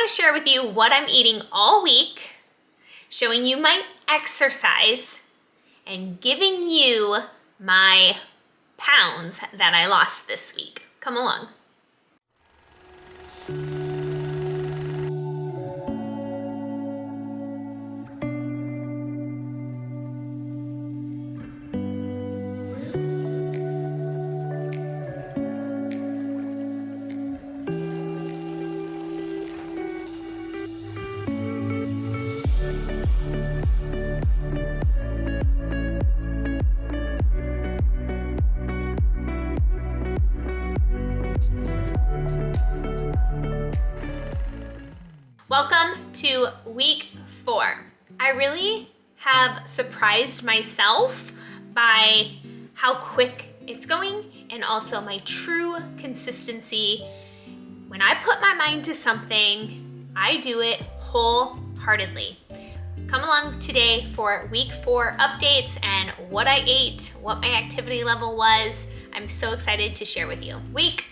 want to share with you what I'm eating all week, showing you my exercise, and giving you my pounds that I lost this week. Come along. Welcome to week 4. I really have surprised myself by how quick it's going and also my true consistency. When I put my mind to something, I do it wholeheartedly. Come along today for week 4 updates and what I ate, what my activity level was. I'm so excited to share with you. Week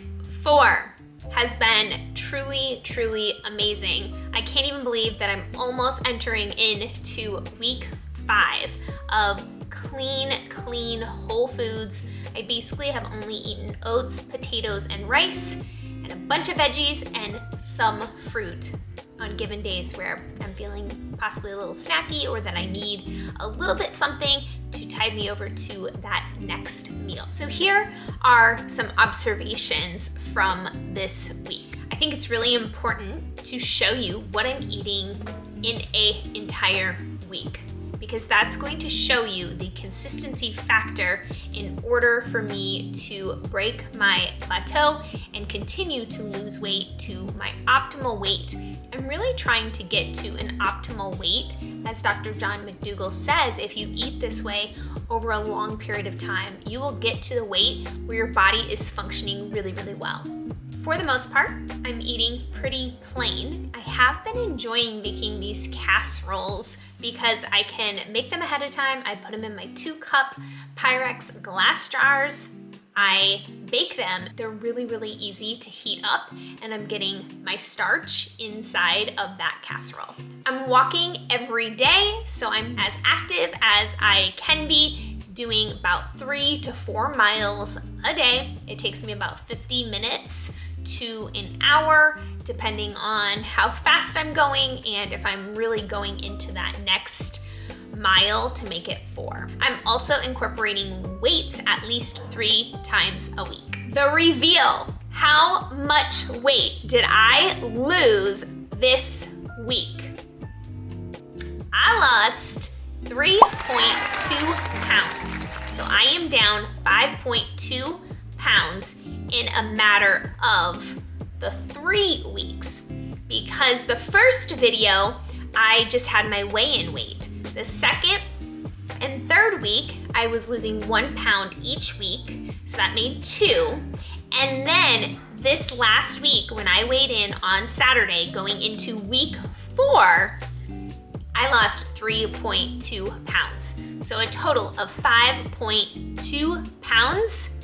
4 has been truly amazing. I can't even believe that I'm almost entering into week 5 of clean whole foods. I basically have only eaten oats, potatoes, and rice, and a bunch of veggies and some fruit on given days where I'm feeling possibly a little snacky or that I need a little bit something to tide me over to that next meal. So here are some observations from this week. I think it's really important to show you what I'm eating in an entire week, because that's going to show you the consistency factor in order for me to break my plateau and continue to lose weight to my optimal weight. I'm really trying to get to an optimal weight. As Dr. John McDougall says, if you eat this way over a long period of time, you will get to the weight where your body is functioning really well. For the most part, I'm eating pretty plain. I have been enjoying making these casseroles because I can make them ahead of time. I put them in my 2-cup Pyrex glass jars. I bake them. They're really easy to heat up, and I'm getting my starch inside of that casserole. I'm walking every day, so I'm as active as I can be, doing about 3 to 4 miles a day. It takes me about 50 minutes to an hour, depending on how fast I'm going and if I'm really going into that next mile to make it 4. I'm also incorporating weights at least 3 times a week. The reveal: how much weight did I lose this week? I lost 3.2 pounds. So I am down 5.2 pounds in a matter of the 3 weeks, because the first video I just had my weigh-in weight. The second and third week I was losing 1 pound each week, so that made 2. And then this last week when I weighed in on Saturday going into week 4, I lost 3.2 pounds. So a total of 5.2 pounds.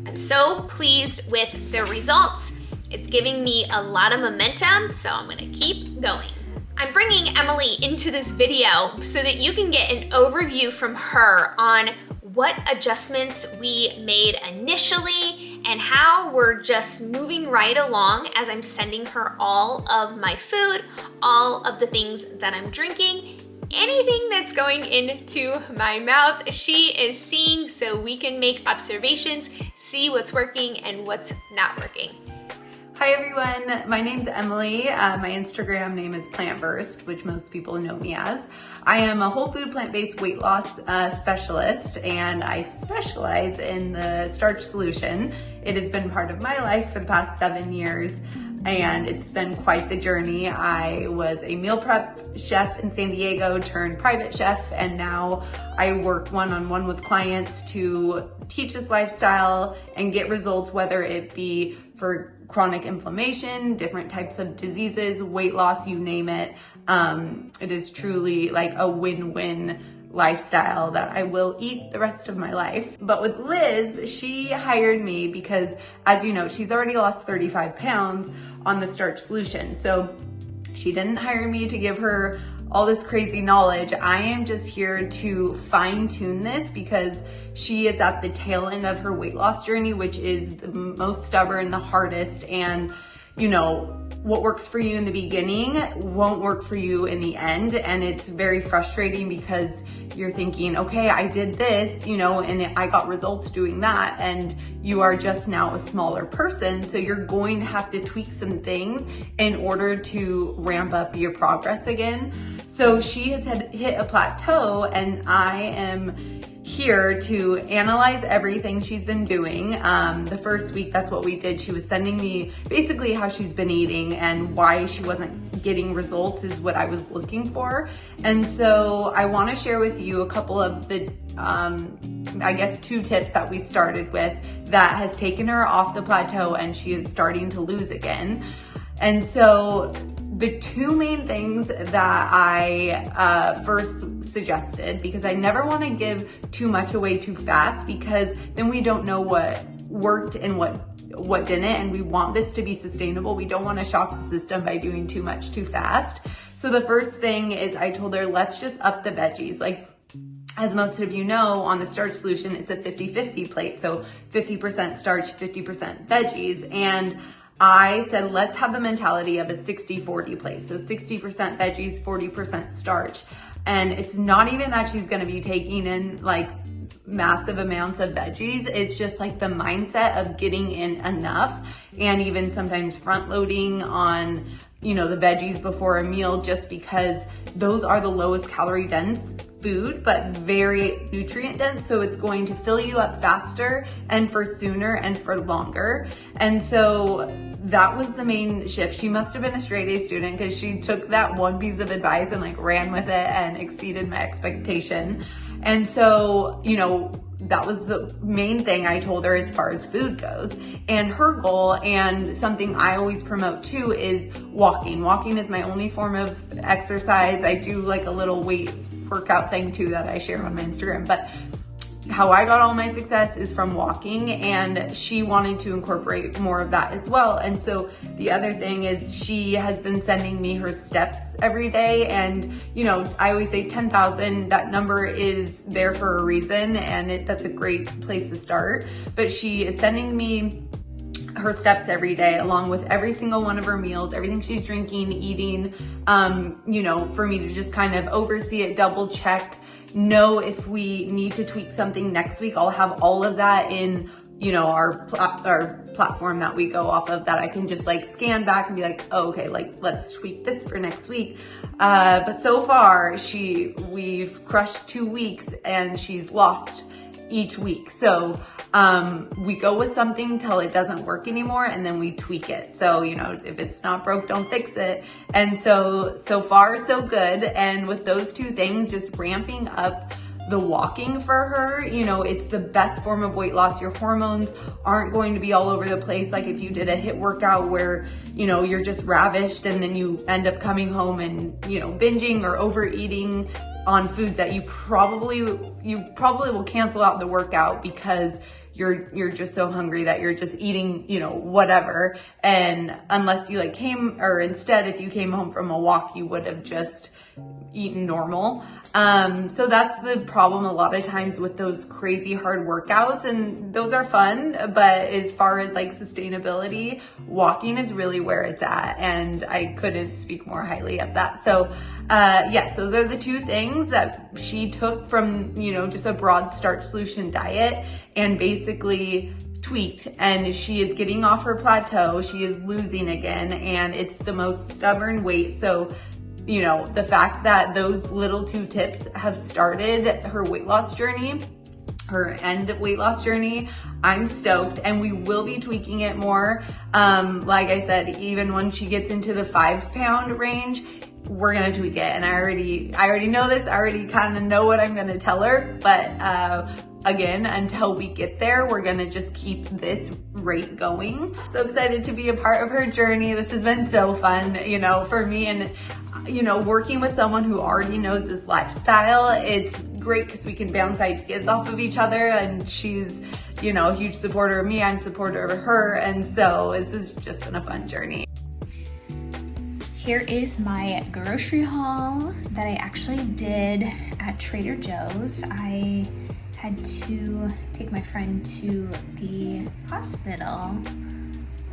I'm so pleased with the results. It's giving me a lot of momentum, so I'm gonna keep going. I'm bringing Emily into this video so that you can get an overview from her on what adjustments we made initially and how we're just moving right along as I'm sending her all of my food, all of the things that I'm drinking, anything that's going into my mouth, she is seeing, so we can make observations, see what's working and what's not working. Hi everyone, my name's Emily. My Instagram name is Plantverse, which most people know me as. I am a whole food plant-based weight loss specialist, and I specialize in the Starch Solution. It has been part of my life for the past 7 years, and it's been quite the journey. I was a meal prep chef in San Diego turned private chef, and now I work one-on-one with clients to teach this lifestyle and get results, whether it be for chronic inflammation, different types of diseases, weight loss, you name it. It is truly like a win-win lifestyle that I will eat the rest of my life. But with Liz, she hired me because, as you know, she's already lost 35 pounds on the Starch Solution. So She didn't hire me to give her all this crazy knowledge. I am just here to fine tune this because she is at the tail end of her weight loss journey, which is the most stubborn, the hardest, and you know, what works for you in the beginning won't work for you in the end. And it's very frustrating because you're thinking, okay, I did this, you know, and I got results doing that. And you are just now a smaller person. So you're going to have to tweak some things in order to ramp up your progress again. So she has hit a plateau, and I am here to analyze everything she's been doing. The first week, that's what we did. She was sending me basically how she's been eating and why she wasn't getting results is what I was looking for. And so I want to share with you a couple of the, I guess 2 tips that we started with that has taken her off the plateau and she is starting to lose again. And so the 2 main things that I first suggested, because I never want to give too much away too fast, because then we don't know what worked and what didn't, and we want this to be sustainable. We don't want to shock the system by doing too much too fast. So the first thing is I told her, let's just up the veggies. Like, as most of you know, on the Starch Solution, it's a 50-50 plate. So 50% starch, 50% veggies. And I said, let's have the mentality of a 60-40 plate. So 60% veggies, 40% starch. And it's not even that she's going to be taking in like massive amounts of veggies. It's just like the mindset of getting in enough, and even sometimes front loading on, you know, the veggies before a meal, just because those are the lowest calorie dense food, but very nutrient dense. So it's going to fill you up faster and for sooner and for longer. And so that was the main shift. She must have been a straight A student because she took that one piece of advice and like ran with it and exceeded my expectation. And so, you know, that was the main thing I told her as far as food goes. And her goal, and something I always promote too, is walking. Walking is my only form of exercise. I do like a little weight workout thing too that I share on my Instagram, but how I got all my success is from walking, and she wanted to incorporate more of that as well. And so the other thing is she has been sending me her steps every day. And, you know, I always say 10,000, that number is there for a reason, and that's a great place to start. But she is sending me her steps every day, along with every single one of her meals, everything she's drinking, eating, you know, for me to just kind of oversee it, double check, know if we need to tweak something next week. I'll have all of that in, you know, our platform that we go off of, that I can just like scan back and be like, oh, okay, like let's tweak this for next week. But so far we've crushed 2 weeks and she's lost each week. So we go with something till it doesn't work anymore, and then we tweak it. So, you know, if it's not broke, don't fix it. And so far so good. And with those 2 things, just ramping up the walking for her, you know, it's the best form of weight loss. Your hormones aren't going to be all over the place. Like if you did a HIIT workout where, you know, you're just ravished and then you end up coming home and, you know, binging or overeating on foods that you probably will cancel out the workout because you're just so hungry that you're just eating, you know, whatever. And unless you instead, if you came home from a walk, you would have just eaten normal. So that's the problem a lot of times with those crazy hard workouts, and those are fun, but as far as like sustainability, walking is really where it's at, and I couldn't speak more highly of that. So yes, those are the 2 things that she took from, you know, just a broad Starch Solution diet and basically tweaked, and she is getting off her plateau. She is losing again, and it's the most stubborn weight. So, you know, the fact that those little 2 tips have started her weight loss journey, her end weight loss journey, I'm stoked, and we will be tweaking it more. Like I said, even when she gets into the 5-pound range, we're gonna tweak it. And I already know this. I already kind of know what I'm gonna tell her. But again, until we get there, we're gonna just keep this rate going. So excited to be a part of her journey. This has been so fun, you know, for me, and you know, working with someone who already knows this lifestyle. It's great because we can bounce ideas off of each other, and she's, you know, a huge supporter of me. I'm a supporter of her, and so this has just been a fun journey. Here is my grocery haul that I actually did at Trader Joe's. I had to take my friend to the hospital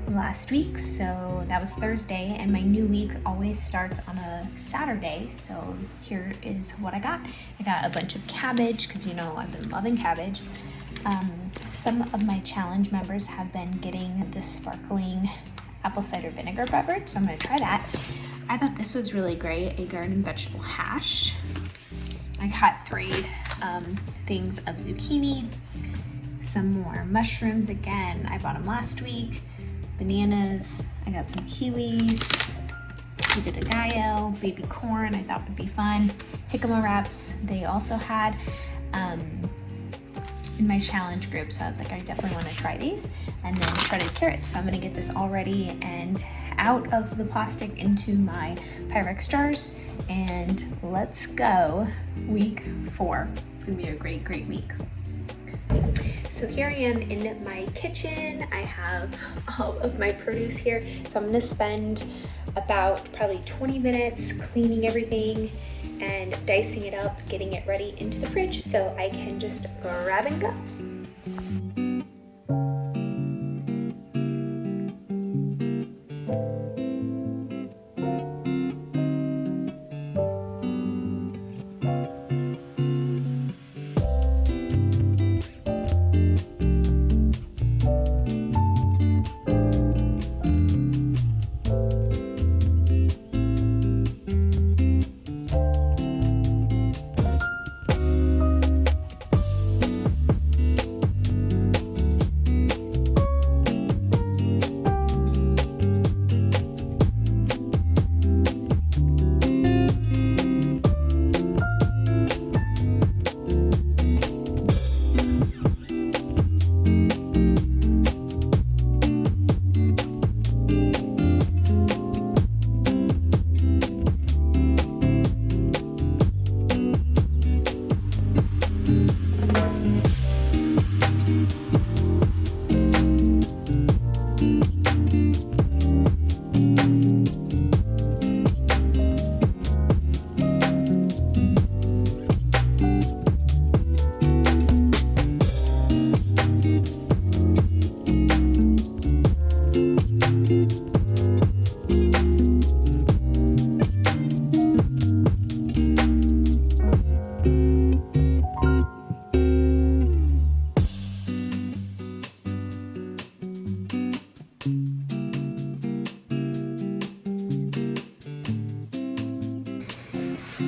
last week, so that was Thursday, and my new week always starts on a Saturday, so here is what I got. I got a bunch of cabbage, because you know I've been loving cabbage. Some of my challenge members have been getting this sparkling apple cider vinegar beverage, so I'm gonna try that. I thought this was really great, a garden vegetable hash. I got 3 things of zucchini, some more mushrooms, again, I bought them last week, bananas, I got some kiwis, pico de gallo, baby corn, I thought would be fun, jicama wraps, they also had in my challenge group, so I was like, I definitely want to try these. And then shredded carrots, so I'm gonna get this all ready and out of the plastic into my Pyrex jars, and let's go. Week 4. It's gonna be a great week. So here I am in my kitchen. I have all of my produce here, so I'm gonna spend about probably 20 minutes cleaning everything and dicing it up, getting it ready into the fridge so I can just grab and go.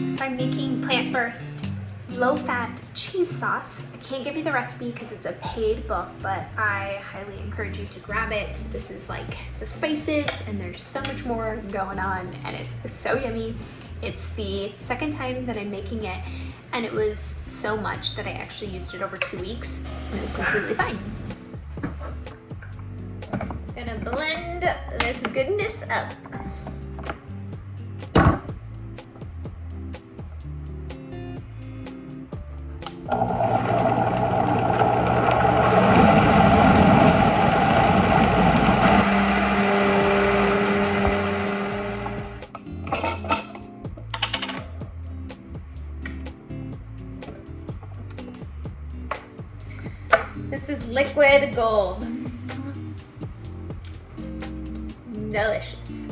So I'm making plant-first low-fat cheese sauce. I can't give you the recipe because it's a paid book, but I highly encourage you to grab it. This is like the spices, and there's so much more going on, and it's so yummy. It's the second time that I'm making it, and it was so much that I actually used it over 2 weeks, and it was completely fine. Gonna blend this goodness up. This is liquid gold. Delicious.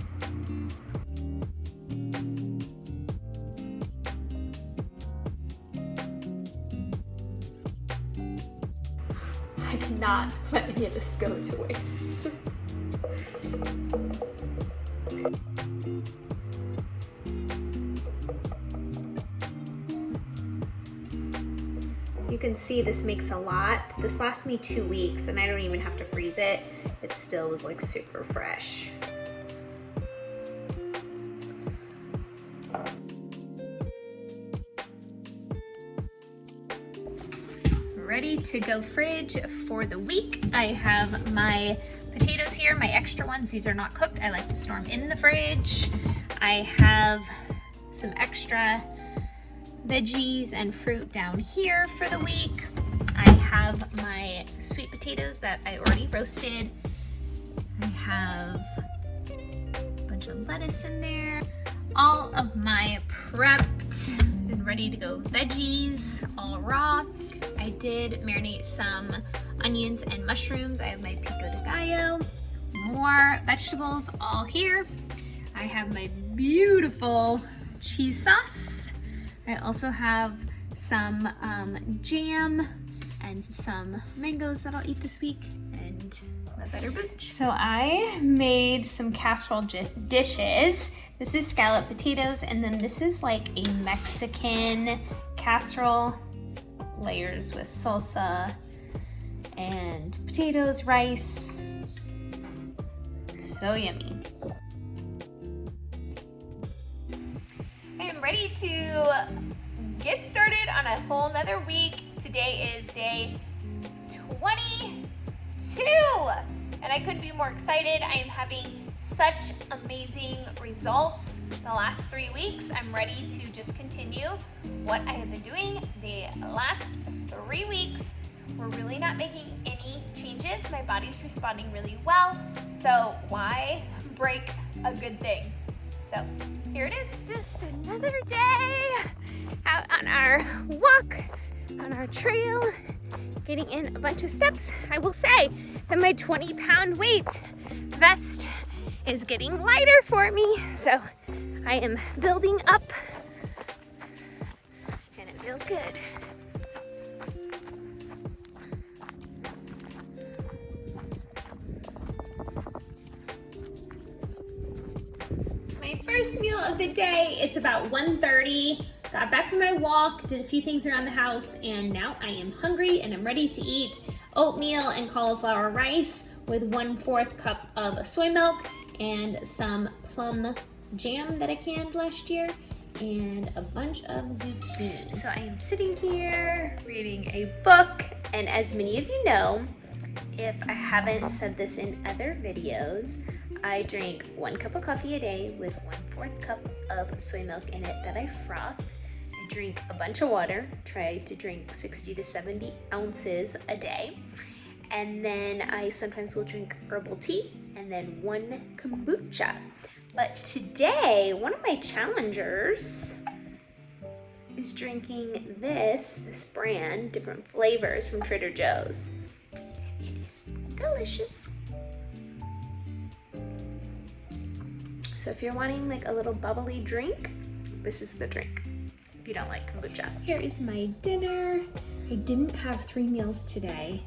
I cannot let any of this go to waste. You can see this makes a lot. This lasts me 2 weeks and I don't even have to freeze it. It still was like super fresh. Ready to go fridge for the week. I have my potatoes here, my extra ones. These are not cooked. I like to store them in the fridge. I have some extra veggies and fruit down here for the week. I have my sweet potatoes that I already roasted. I have a bunch of of lettuce in there. All of my prepped and ready to go veggies, all raw. I did marinate some onions and mushrooms. I have my pico de gallo, more vegetables all here. I have my beautiful cheese sauce. I also have some jam and some mangoes that I'll eat this week, and my butter booch. So I made some casserole dishes. This is scalloped potatoes, and then this is like a Mexican casserole, layers with salsa and potatoes, rice. So yummy. I am ready to get started on a whole nother week. Today is day 22, and I couldn't be more excited. I am having such amazing results the last 3 weeks. I'm ready to just continue what I have been doing the last 3 weeks. We're really not making any changes. My body's responding really well, so why break a good thing? So here it is, just another day out on our walk, on our trail, getting in a bunch of steps. I will say that my 20-pound weight vest is getting lighter for me, so I am building up, and it feels good. My first meal of the day, it's about 1:30. Got back from my walk, did a few things around the house, and now I am hungry and I'm ready to eat oatmeal and cauliflower rice with 1/4 cup of soy milk and some plum jam that I canned last year and a bunch of zucchini. So I am sitting here reading a book, and as many of you know, if I haven't said this in other videos, I drink 1 cup of coffee a day with 1/4 cup of soy milk in it that I froth. I drink a bunch of water, try to drink 60 to 70 ounces a day. And then I sometimes will drink herbal tea and then 1 kombucha. But today, one of my challengers is drinking this brand, different flavors from Trader Joe's. It is delicious. So if you're wanting like a little bubbly drink, this is the drink. If you don't like kombucha. Here is my dinner. I didn't have 3 meals today.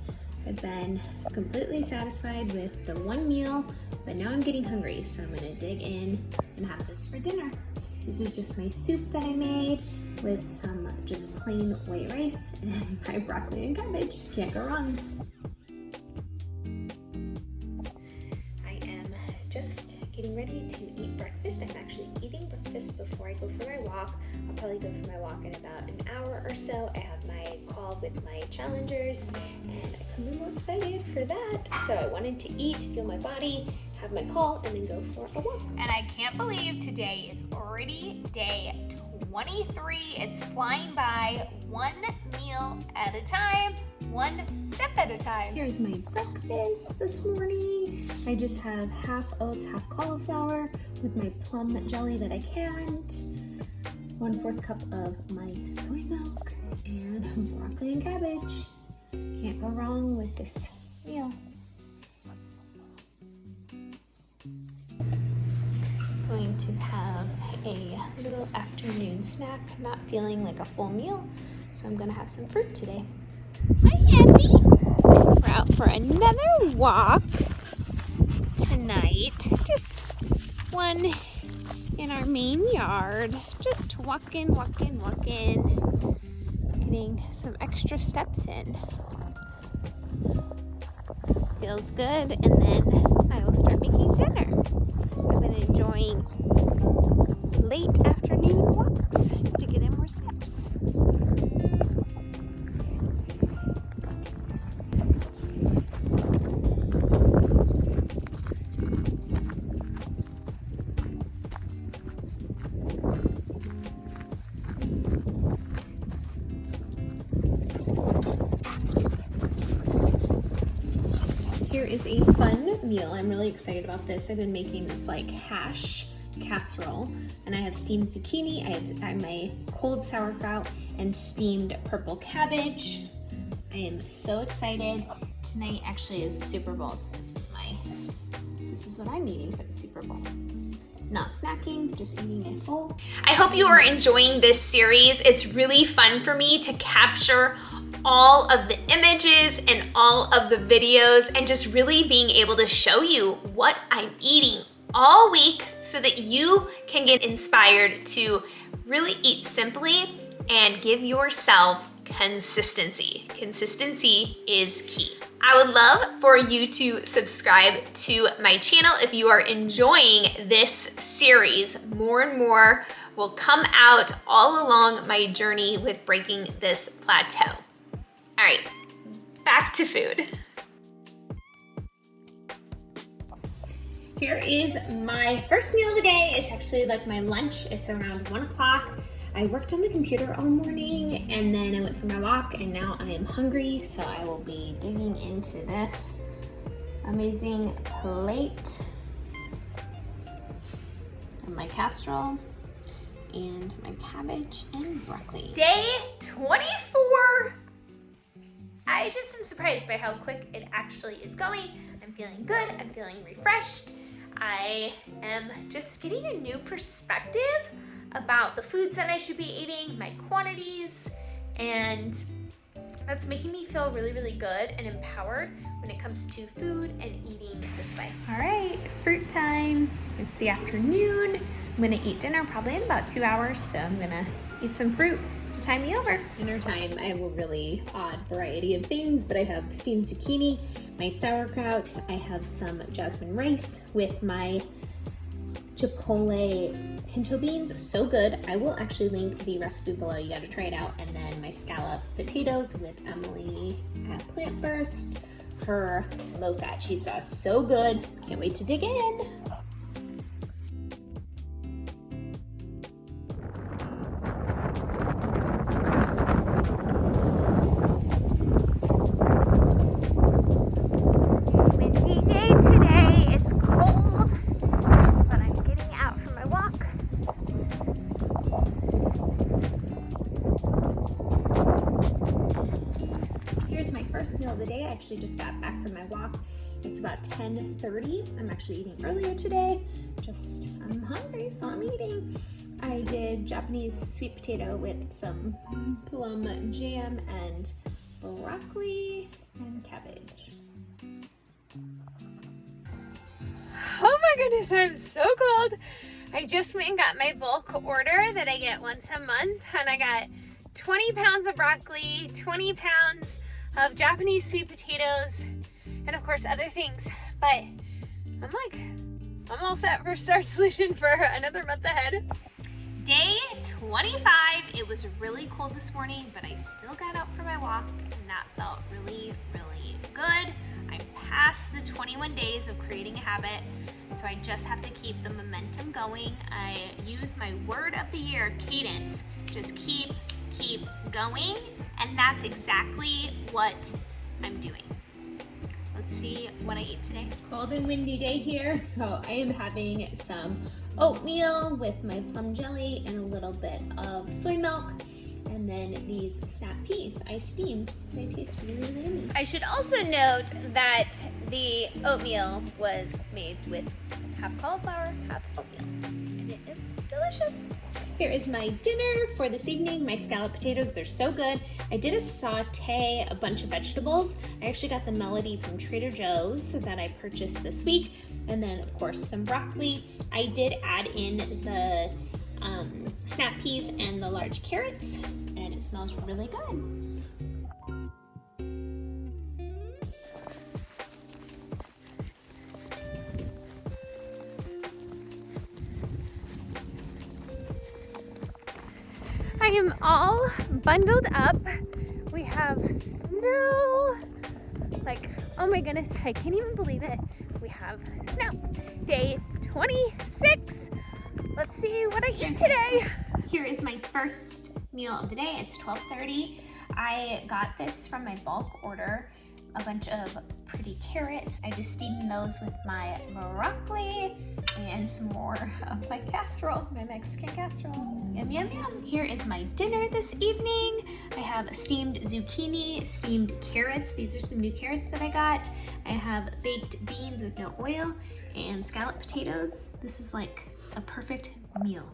I've been completely satisfied with the 1 meal, but now I'm getting hungry, so I'm gonna dig in and have this for dinner. This is just my soup that I made with some just plain white rice and my broccoli and cabbage. Can't go wrong. I am just getting ready to eat breakfast. I'm actually eating breakfast before I go for my walk. I'll probably go for my walk in about an hour or so. I have my call with my challengers, and I couldn't be more excited for that. So I wanted to eat, feel my body, have my call, and then go for a walk. And I can't believe today is already day 23. It's flying by, 1 meal at a time, 1 step at a time. Here's my breakfast this morning. I just have half oats, half cauliflower with my plum jelly that I canned, 1/4 cup of my soy milk, and broccoli and cabbage. Can't go wrong with this meal. Going to have a little afternoon snack. I'm not feeling like a full meal, so I'm gonna have some fruit today. Hi, Abby. We're out for another walk tonight. Just one in our main yard. Just walking. Getting some extra steps in. Feels good, and then I will start making dinner. I've been enjoying late afternoon walks to get in more steps. Here is a fun meal. I'm really excited about this. I've been making this like hash casserole, and I have steamed zucchini, I have my cold sauerkraut, and steamed purple cabbage. I am so excited. Tonight actually is Super Bowl, so this is what I'm eating for the Super Bowl. Not snacking, just eating it full. I hope you are enjoying this series. It's really fun for me to capture all of the images and all of the videos and just really being able to show you what I'm eating all week so that you can get inspired to really eat simply and give yourself consistency. Consistency is key. I would love for you to subscribe to my channel if you are enjoying this series. More and more will come out all along my journey with breaking this plateau. All right, back to food. Here is my first meal of the day. It's actually like my lunch. It's around 1 o'clock. I worked on the computer all morning and then I went for my walk and now I am hungry, so I will be digging into this amazing plate of my casserole and my cabbage and broccoli. Day 24. I just am surprised by how quick it actually is going. I'm feeling good, I'm feeling refreshed. I am just getting a new perspective about the foods that I should be eating, my quantities, and that's making me feel really, really good and empowered when it comes to food and eating this way. All right, fruit time. It's the afternoon. I'm gonna eat dinner probably in about 2 hours, so I'm gonna eat some fruit to time me over. Dinner time, I have a really odd variety of things, but I have steamed zucchini, my sauerkraut, I have some jasmine rice with my chipotle pinto beans, so good. I will actually link the recipe below, you gotta try it out. And then my scallop potatoes with Emily at Plant Burst, her low-fat cheese sauce, so good. Can't wait to dig in. Windy day today, it's cold, but I'm getting out for my walk. Here's my first meal of the day. I actually just got back from my walk. It's about 10:30. I'm actually eating earlier today. I'm hungry, so I'm eating. I did Japanese sweet potato with some plum jam and broccoli and cabbage. Oh my goodness, I'm so cold. I just went and got my bulk order that I get once a month, and I got 20 pounds of broccoli, 20 pounds of Japanese sweet potatoes, and of course other things. But I'm all set for Starch Solution for another month ahead. Day 25, it was really cold this morning, but I still got out for my walk, and that felt really, really good. I'm past the 21 days of creating a habit, so I just have to keep the momentum going. I use my word of the year, cadence. Just keep going, and that's exactly what I'm doing. Let's see what I eat today. Cold and windy day here, so I am having some oatmeal with my plum jelly and a little bit of soy milk, and then these snap peas I steamed. They taste really, really yummy. I should also note that the oatmeal was made with half cauliflower, half oatmeal, and it is delicious. Here is my dinner for this evening, my scallop potatoes. They're so good. I did saute a bunch of vegetables. I actually got the Melody from Trader Joe's that I purchased this week. And then of course some broccoli. I did add in the snap peas and the large carrots, and it smells really good. I am all bundled up. We have snow. Like, oh my goodness, I can't even believe it. We have snow. Day 26. Let's see what I eat today. Here is my first meal of the day. It's 12:30. I got this from my bulk order, a bunch of pretty carrots. I just steamed those with my broccoli and some more of my casserole, my Mexican casserole. Yum, yum, yum. Here is my dinner this evening. I have steamed zucchini, steamed carrots. These are some new carrots that I got. I have baked beans with no oil and scalloped potatoes. This is like a perfect meal.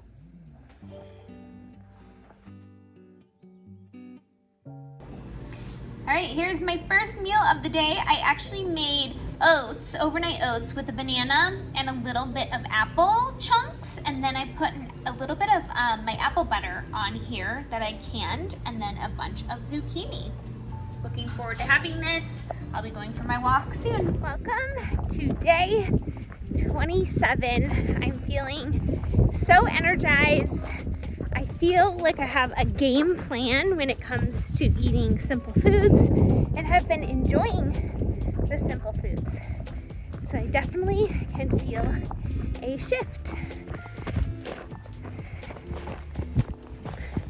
All right, here's my first meal of the day. I actually made oats, overnight oats with a banana and a little bit of apple chunks, and then I put a little bit of my apple butter on here that I canned, and then a bunch of zucchini. Looking forward to having this. I'll be going for my walk soon. Welcome to day 27. I'm feeling so energized. I feel like I have a game plan when it comes to eating simple foods and have been enjoying the simple foods. So I definitely can feel a shift.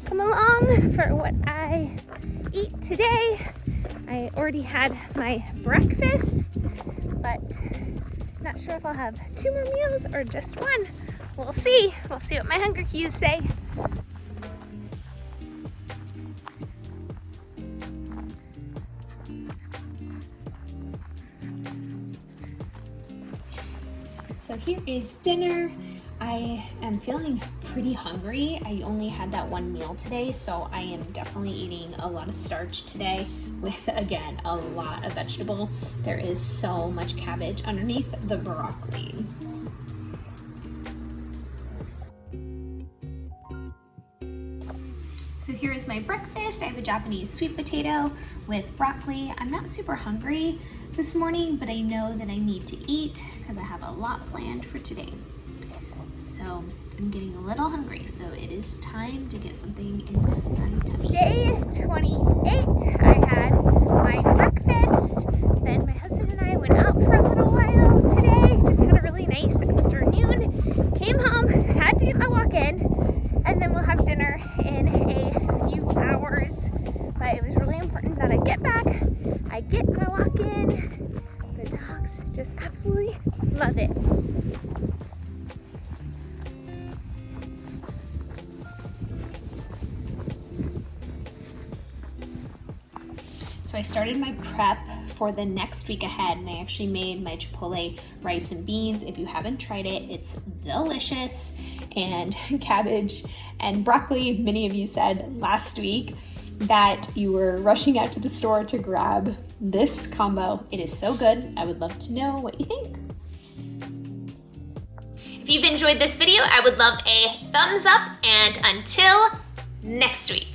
Come along for what I eat today. I already had my breakfast, but not sure if I'll have 2 more meals or just one. We'll see. We'll see what my hunger cues say. So here is dinner. I am feeling pretty hungry. I only had that one meal today, so I am definitely eating a lot of starch today with, again, a lot of vegetable. There is so much cabbage underneath the broccoli. So here is my breakfast. I have a Japanese sweet potato with broccoli. I'm not super hungry this morning, but I know that I need to eat because I have a lot planned for today. So I'm getting a little hungry, so it is time to get something in my tummy. Day 28, I had my breakfast. Then my husband and I went out for a little while today. Just had a really nice afternoon. Came home, had to get my walk in, and then we'll have dinner in a few hours. But it was really important that I get back, I get my walk in. The dogs just absolutely love it. So I started my prep for the next week ahead, and I actually made my Chipotle rice and beans. If you haven't tried it, it's delicious. And cabbage and broccoli. Many of you said last week that you were rushing out to the store to grab this combo. It is so good. I would love to know what you think. If you've enjoyed this video, I would love a thumbs up, and until next week.